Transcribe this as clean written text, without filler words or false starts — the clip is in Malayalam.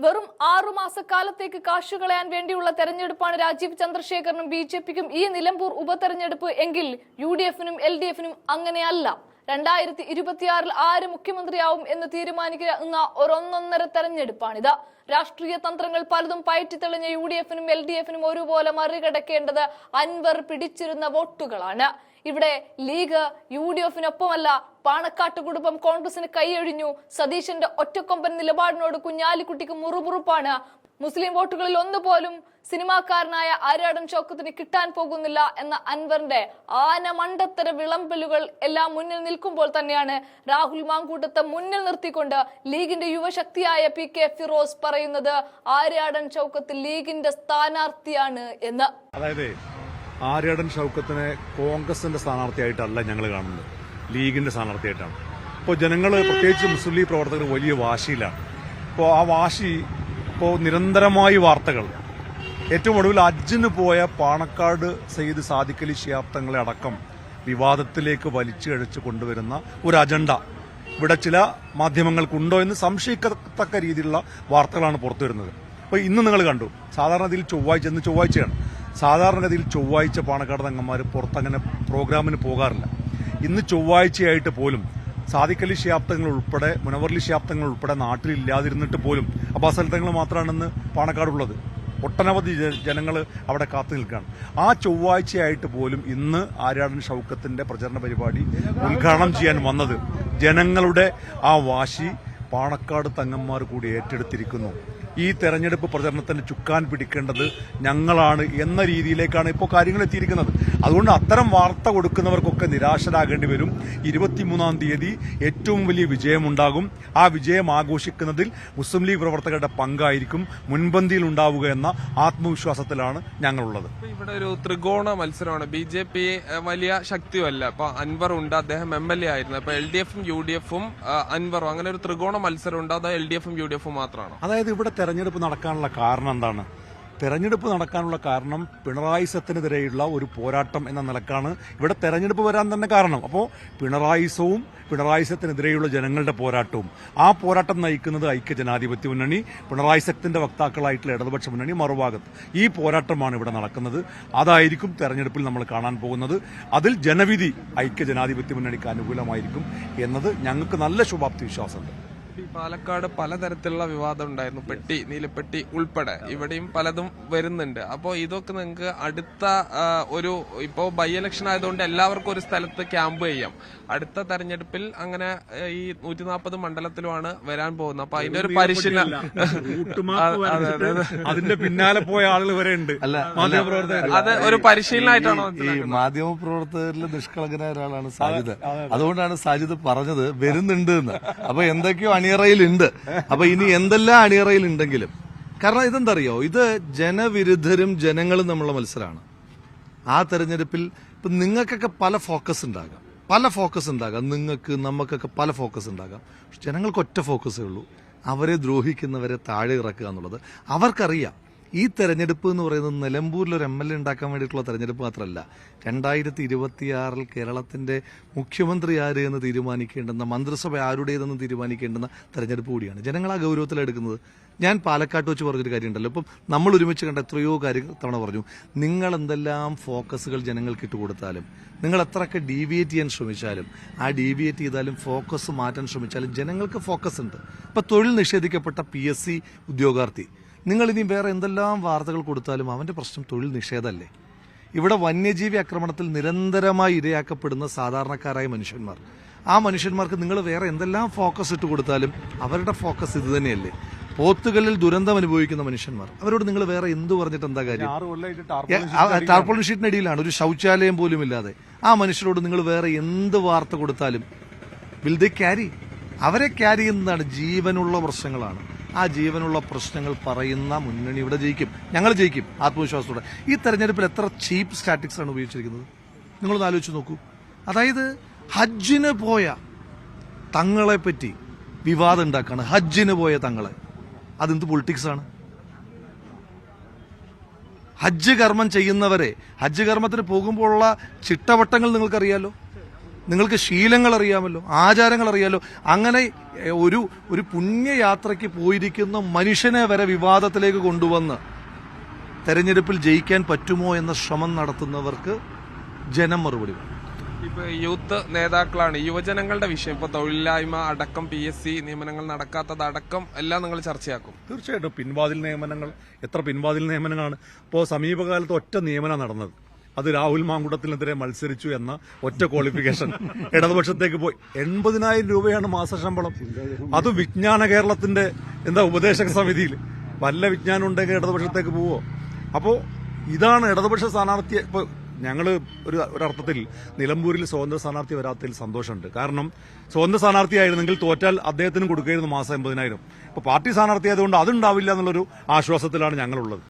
വെറും 6 മാസക്കാലത്തേക്ക് കാശു കളയാൻ വേണ്ടിയുള്ള തെരഞ്ഞെടുപ്പാണ് രാജീവ് ചന്ദ്രശേഖറിനും ബി.ജെ.പിക്കും ഈ നിലമ്പൂർ ഉപതെരഞ്ഞെടുപ്പ് എങ്കിൽ യു.ഡി.എഫിനും എൽ.ഡി.എഫിനും അങ്ങനെയല്ല. 2026 ആര് മുഖ്യമന്ത്രിയാവും എന്ന് തീരുമാനിക്കുന്ന ഒന്നൊന്നര തെരഞ്ഞെടുപ്പാണിത്. രാഷ്ട്രീയ തന്ത്രങ്ങൾ പലതും പയറ്റിത്തെളിഞ്ഞ യു.ഡി.എഫിനും എൽ.ഡി.എഫിനും ഒരുപോലെ മറികടക്കേണ്ടത് അൻവർ പിടിച്ചിരുന്ന വോട്ടുകളാണ്. ഇവിടെ ലീഗ് യു.ഡി.എഫിനൊപ്പമല്ല. പാണക്കാട്ട് കുടുംബം കോൺഗ്രസിന് കൈയൊഴിഞ്ഞു. സതീശന്റെ ഒറ്റക്കൊമ്പൻ നിലപാടിനോട് കുഞ്ഞാലിക്കുട്ടിക്ക് മുറുമുറുപ്പാണ്. മുസ്ലിം വോട്ടുകളിൽ ഒന്നുപോലും സിനിമാക്കാരനായ ആര്യാടൻ ഷൗക്കത്തിന് കിട്ടാൻ പോകുന്നില്ല എന്ന അൻവറിന്റെ ആനമണ്ടത്തര വിളമ്പലുകൾ എല്ലാം മുന്നിൽ നിൽക്കുമ്പോൾ തന്നെയാണ് രാഹുൽ മാങ്കൂട്ടത്തെ മുന്നിൽ നിർത്തിക്കൊണ്ട് ലീഗിന്റെ യുവശക്തിയായ പി.കെ. ഫിറോസ് പറയുന്നത് ആര്യാടൻ ഷൗക്കത്ത് ലീഗിന്റെ സ്ഥാനാർത്ഥിയാണ് എന്ന്. അതായത് ആര്യാടൻ ഷൗക്കത്തിനെ കോൺഗ്രസിന്റെ സ്ഥാനാർത്ഥിയായിട്ടല്ല ഞങ്ങൾ കാണുന്നത്, ലീഗിന്റെ സ്ഥാനാർത്ഥിയായിട്ടാണ്. ഇപ്പോൾ ജനങ്ങൾ, പ്രത്യേകിച്ച് മുസ്ലിം ലീഗ് പ്രവർത്തകർ വലിയ വാശിയിലാണ്. ഇപ്പോൾ ആ വാശി നിരന്തരമായി വാർത്തകൾ, ഏറ്റവും ഒടുവിൽ ഹജ്ജിന് പോയ പാണക്കാട് സയ്യിദ് സാദിഖ് അലി ശിഹാബ് തങ്ങളെ അടക്കം വിവാദത്തിലേക്ക് വലിച്ചിഴച്ച് കൊണ്ടുവരുന്ന ഒരു അജണ്ട ഇവിടെ ചില മാധ്യമങ്ങൾക്കുണ്ടോ എന്ന് സംശയിക്കത്തക്ക രീതിയിലുള്ള വാർത്തകളാണ് പുറത്തു വരുന്നത്. അപ്പോൾ ഇന്ന് നിങ്ങൾ കണ്ടു, സാധാരണഗതിയിൽ ഇന്ന് ചൊവ്വാഴ്ചയാണ്. സാധാരണഗതിയിൽ ചൊവ്വാഴ്ച പാണക്കാട് തങ്ങന്മാർ പുറത്തങ്ങനെ പ്രോഗ്രാമിന് പോകാറില്ല. ഇന്ന് ചൊവ്വാഴ്ചയായിട്ട് പോലും സാദിഖ് അലി ശിഹാബ് തങ്ങൾ ഉൾപ്പെടെ, മുനവർ അലി ശിഹാബ് തങ്ങൾ ഉൾപ്പെടെ നാട്ടിലില്ലാതിരുന്നിട്ട് പോലും അബ്ബാസ് അലി തങ്ങൾ മാത്രമാണെന്ന് പാണക്കാടുള്ളത്. ഒട്ടനവധി ജനങ്ങൾ അവിടെ കാത്തു നിൽക്കുകയാണ്. ആ ചൊവ്വാഴ്ചയായിട്ട് പോലും ഇന്ന് ആര്യാടൻ ഷൗക്കത്തിന്റെ പ്രചരണ പരിപാടി ഉദ്ഘാടനം ചെയ്യാൻ വന്നത് ജനങ്ങളുടെ ആ വാശി പാണക്കാട് തങ്ങന്മാർ കൂടി ഏറ്റെടുത്തിരിക്കുന്നു. ഈ തെരഞ്ഞെടുപ്പ് പ്രചരണത്തിന് ചുക്കാൻ പിടിക്കേണ്ടത് ഞങ്ങളാണ് എന്ന രീതിയിലേക്കാണ് ഇപ്പോൾ കാര്യങ്ങൾ എത്തിയിരിക്കുന്നത്. അതുകൊണ്ട് അത്തരം വാർത്ത കൊടുക്കുന്നവർക്കൊക്കെ നിരാശരാകേണ്ടി വരും. 23-ാം തീയതി ഏറ്റവും വലിയ വിജയമുണ്ടാകും. ആ വിജയം ആഘോഷിക്കുന്നതിൽ മുസ്ലിം ലീഗ് പ്രവർത്തകരുടെ പങ്കായിരിക്കും മുൻപന്തിയിൽ ഉണ്ടാവുക എന്ന ആത്മവിശ്വാസത്തിലാണ് ഞങ്ങളുള്ളത്. ഇവിടെ ഒരു ത്രികോണ മത്സരമാണ്. ബി.ജെ.പി വലിയ ശക്തിയല്ല. ഇപ്പൊ അൻവർ ഉണ്ട്, അദ്ദേഹം എം.എൽ.എ. ആയിരുന്നു. അപ്പൊ എൽ.ഡി.എഫും യു.ഡി.എഫും അൻവറും, അങ്ങനെ ഒരു ത്രികോണ മത്സരം ഉണ്ട്. അത് എൽ.ഡി.എഫും യു.ഡി.എഫും മാത്രമാണ്. അതായത് ഇവിടെ തെരഞ്ഞെടുപ്പ് നടക്കാനുള്ള കാരണം എന്താണ്? തെരഞ്ഞെടുപ്പ് നടക്കാനുള്ള കാരണം പിണറായി സത്തിനെതിരെയുള്ള ഒരു പോരാട്ടം എന്ന നിലക്കാണ് ഇവിടെ തെരഞ്ഞെടുപ്പ് വരാൻ തന്നെ കാരണം. അപ്പോൾ പിണറായി സത്തിനെതിരെയുള്ള ജനങ്ങളുടെ പോരാട്ടവും, ആ പോരാട്ടം നയിക്കുന്നത് ഐക്യജനാധിപത്യ മുന്നണി, പിണറായി സത്തിന്റെ വക്താക്കളായിട്ടുള്ള ഇടതുപക്ഷ മുന്നണി മറുഭാഗത്ത്. ഈ പോരാട്ടമാണ് ഇവിടെ നടക്കുന്നത്. അതായിരിക്കും തെരഞ്ഞെടുപ്പിൽ നമ്മൾ കാണാൻ പോകുന്നത്. അതിൽ ജനവിധി ഐക്യജനാധിപത്യ മുന്നണിക്ക് അനുകൂലമായിരിക്കും എന്നത് ഞങ്ങൾക്ക് നല്ല ശുഭാപ്തി വിശ്വാസമുണ്ട്. പാലക്കാട് പലതരത്തിലുള്ള വിവാദം ഉണ്ടായിരുന്നു. പെട്ടി, നീലപ്പെട്ടി ഉൾപ്പെടെ ഇവിടെയും പലതും വരുന്നുണ്ട്. അപ്പോൾ ഇതൊക്കെ നിങ്ങൾക്ക് അടുത്ത ഇപ്പോ ബൈ ഇലക്ഷൻ ആയതുകൊണ്ട് എല്ലാവർക്കും ഒരു സ്ഥലത്ത് ക്യാമ്പ് ചെയ്യാം. അടുത്ത തെരഞ്ഞെടുപ്പിൽ അങ്ങനെ ഈ 140 മണ്ഡലത്തിലുമാണ് വരാൻ പോകുന്നത്. അപ്പൊ അതിന്റെ ഒരു പരിശീലനം, അതിന്റെ പിന്നാലെ പോയ ആളുകൾ വരെ ഉണ്ട്. അത് ഒരു പരിശീലനമായിട്ടാണോ? ഈ മാധ്യമപ്രവർത്തകരിൽ നിഷ്കളങ്കനായ ഒരാളാണ് സാജിദ്. അതുകൊണ്ടാണ് സാജിദ് പറഞ്ഞത് വരുന്നുണ്ട് എന്ന്. അപ്പൊ എന്തൊക്കെയോ അണിയറയിലുണ്ട്. അപ്പൊ ഇനി എന്തെല്ലാം അണിയറയിലുണ്ടെങ്കിലും, കാരണം ഇതെന്താ അറിയോ, ഇത് ജനവിരുദ്ധരും ജനങ്ങളും തമ്മിലുള്ള മത്സരമാണ്. ആ തെരഞ്ഞെടുപ്പിൽ ഇപ്പൊ നിങ്ങൾക്കൊക്കെ പല ഫോക്കസ് ഉണ്ടാകാം, നിങ്ങൾക്ക്, നമുക്കൊക്കെ പല ഫോക്കസ് ഉണ്ടാകാം. പക്ഷെ ജനങ്ങൾക്ക് ഒറ്റ ഫോക്കസേ ഉള്ളൂ, അവരെ ദ്രോഹിക്കുന്നവരെ താഴെ ഇറക്കുക എന്നുള്ളത്. അവർക്കറിയാം ഈ തെരഞ്ഞെടുപ്പ് എന്ന് പറയുന്നത് നിലമ്പൂരിൽ ഒരു എം.എൽ.എ. ഉണ്ടാക്കാൻ വേണ്ടിയിട്ടുള്ള തെരഞ്ഞെടുപ്പ് മാത്രമല്ല, 2026 കേരളത്തിന്റെ മുഖ്യമന്ത്രി ആര് എന്ന് തീരുമാനിക്കേണ്ടുന്ന, മന്ത്രിസഭ ആരുടേതെന്ന് തീരുമാനിക്കേണ്ടുന്ന തെരഞ്ഞെടുപ്പ് കൂടിയാണ്. ജനങ്ങൾ ആ ഗൗരവത്തിലെടുക്കുന്നത്. ഞാൻ പാലക്കാട്ട് വെച്ച് പറഞ്ഞൊരു കാര്യമുണ്ടല്ലോ, ഇപ്പം നമ്മൾ ഒരുമിച്ച് കണ്ട എത്രയോ തവണ പറഞ്ഞു, നിങ്ങൾ എന്തെല്ലാം ഫോക്കസുകൾ ജനങ്ങൾക്ക് ഇട്ടുകൊടുത്താലും, നിങ്ങൾ എത്രയൊക്കെ ഡീവിയേറ്റ് ചെയ്യാൻ ശ്രമിച്ചാലും, ആ ഡീവിയേറ്റ് ചെയ്താലും ഫോക്കസ് മാറ്റാൻ ശ്രമിച്ചാലും ജനങ്ങൾക്ക് ഫോക്കസ് ഉണ്ട്. ഇപ്പം തൊഴിൽ നിഷേധിക്കപ്പെട്ട PSC ഉദ്യോഗാർത്ഥി, നിങ്ങൾ ഇനി വേറെ എന്തെല്ലാം വാർത്തകൾ കൊടുത്താലും അവന്റെ പ്രശ്നം തൊഴിൽ നിഷേധമല്ലേ? ഇവിടെ വന്യജീവി ആക്രമണത്തിൽ നിരന്തരമായി ഇരയാക്കപ്പെടുന്ന സാധാരണക്കാരായ മനുഷ്യന്മാർ, ആ മനുഷ്യന്മാർക്ക് നിങ്ങൾ വേറെ എന്തെല്ലാം ഫോക്കസ് ഇട്ട് കൊടുത്താലും അവരുടെ ഫോക്കസ് ഇത് തന്നെയല്ലേ? പോത്തുകല്ലിൽ ദുരന്തം അനുഭവിക്കുന്ന മനുഷ്യന്മാർ, അവരോട് നിങ്ങൾ വേറെ എന്തു പറഞ്ഞിട്ട് എന്താ കാര്യം? ടാർപോളിൻ ഷീറ്റിനടിയിലാണ്, ഒരു ശൗചാലയം പോലും ഇല്ലാതെ. ആ മനുഷ്യരോട് നിങ്ങൾ വേറെ എന്ത് വാർത്ത കൊടുത്താലും വിൽ ദേ ക്യാരി? അവരെ ക്യാരി ചെയ്യുന്നതാണ് ജീവനുള്ള പ്രശ്നങ്ങളാണ്. ആ ജീവനുള്ള പ്രശ്നങ്ങൾ പറയുന്ന മുന്നണി ഇവിടെ ജയിക്കും, ഞങ്ങൾ ജയിക്കും ആത്മവിശ്വാസത്തോടെ. ഈ തെരഞ്ഞെടുപ്പിൽ എത്ര ചീപ്പ് സ്റ്റാറ്റിക്സ് ആണ് ഉപയോഗിച്ചിരിക്കുന്നത് നിങ്ങളൊന്ന് ആലോചിച്ച് നോക്കൂ. അതായത് ഹജ്ജിന് പോയ തങ്ങളെ പറ്റി വിവാദം ഉണ്ടാക്കാണ്. ഹജ്ജിന് പോയ തങ്ങളെ, അതെന്ത് പൊളിറ്റിക്സ് ആണ്? ഹജ്ജ് കർമ്മം ചെയ്യുന്നവരെ, ഹജ്ജ് കർമ്മത്തിന് പോകുമ്പോഴുള്ള ചിട്ടവട്ടങ്ങൾ നിങ്ങൾക്കറിയാലോ. നിങ്ങൾക്ക് ശീലങ്ങൾ അറിയാമല്ലോ, ആചാരങ്ങൾ അറിയാമല്ലോ. അങ്ങനെ ഒരു പുണ്യയാത്രയ്ക്ക് പോയിരിക്കുന്ന മനുഷ്യനെ വരെ വിവാദത്തിലേക്ക് കൊണ്ടുവന്ന് തെരഞ്ഞെടുപ്പിൽ ജയിക്കാൻ പറ്റുമോ എന്ന ശ്രമം നടത്തുന്നവർക്ക് ജനം മറുപടി പറയും. ഇപ്പൊ യൂത്ത് നേതാക്കളാണ്, യുവജനങ്ങളുടെ വിഷയം ഇപ്പൊ തൊഴിലില്ലായ്മ അടക്കം PSC നിയമനങ്ങൾ നടക്കാത്തത് അടക്കം എല്ലാം നിങ്ങൾ ചർച്ചയാക്കും. തീർച്ചയായിട്ടും പിൻവാതിൽ നിയമനങ്ങൾ, എത്ര പിൻവാതിൽ നിയമനങ്ങളാണ്. ഇപ്പോൾ സമീപകാലത്ത് ഒറ്റ നിയമനം നടന്നത്, അത് രാഹുൽ മാങ്കുടത്തിനെതിരെ മത്സരിച്ചു എന്ന ഒറ്റ ക്വാളിഫിക്കേഷൻ ഇടതുപക്ഷത്തേക്ക് പോയി. 80,000 രൂപയാണ് മാസശമ്പളം. അത് വിജ്ഞാന കേരളത്തിന്റെ ഉപദേശക സമിതിയിൽ വല്ല വിജ്ഞാനം ഉണ്ടെങ്കിൽ ഇടതുപക്ഷത്തേക്ക് പോവോ? അപ്പോ ഇതാണ് ഇടതുപക്ഷ സ്ഥാനാർത്ഥി. ഇപ്പൊ ഞങ്ങള് ഒരർത്ഥത്തിൽ നിലമ്പൂരിൽ സ്വതന്ത്ര സ്ഥാനാർത്ഥി വരാത്തതിൽ സന്തോഷമുണ്ട്. കാരണം സ്വതന്ത്ര സ്ഥാനാർത്ഥിയായിരുന്നെങ്കിൽ തോറ്റാൽ അദ്ദേഹത്തിനും കൊടുക്കുകയായിരുന്നു മാസം 80,000. ഇപ്പൊ പാർട്ടി സ്ഥാനാർത്ഥി ആയതുകൊണ്ട് അതുണ്ടാവില്ല എന്നുള്ളൊരു ആശ്വാസത്തിലാണ് ഞങ്ങളുള്ളത്.